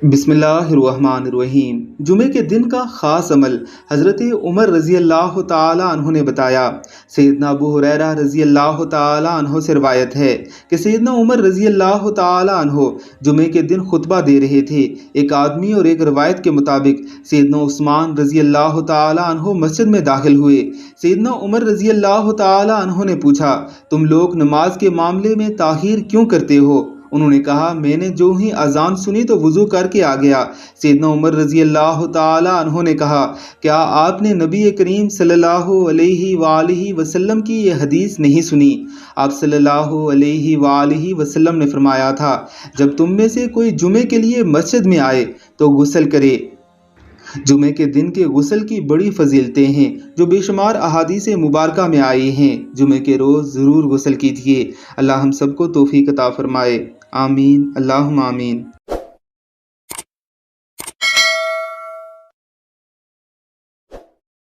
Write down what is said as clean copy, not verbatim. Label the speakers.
Speaker 1: بسم اللہ الرحمن الرحیم۔ جمعے کے دن کا خاص عمل حضرت عمر رضی اللہ تعالی عنہ نے بتایا۔ سیدنا ابو ہریرہ رضی اللہ تعالی عنہ سے روایت ہے کہ سیدنا عمر رضی اللہ تعالی عنہ جمعے کے دن خطبہ دے رہے تھے۔ ایک آدمی اور ایک روایت کے مطابق سیدنا عثمان رضی اللہ تعالی عنہ مسجد میں داخل ہوئے۔ سیدنا عمر رضی اللہ تعالی عنہ نے پوچھا، تم لوگ نماز کے معاملے میں تاخیر کیوں کرتے ہو؟ انہوں نے کہا، میں نے جو ہی اذان سنی تو وضو کر کے آ گیا۔ سیدنا عمر رضی اللہ تعالی عنہ نے کہا، کیا آپ نے نبی کریم صلی اللہ علیہ وآلہ وسلم کی یہ حدیث نہیں سنی؟ آپ صلی اللہ علیہ وآلہ وسلم نے فرمایا تھا، جب تم میں سے کوئی جمعے کے لیے مسجد میں آئے تو غسل کرے۔ جمعے کے دن کے غسل کی بڑی فضیلتیں ہیں جو بے شمار احادیث مبارکہ میں آئی ہیں۔ جمعے کے روز ضرور غسل کیجیے۔ اللہ ہم سب کو توفیق عطا فرمائے۔ آمین، اللہم آمین۔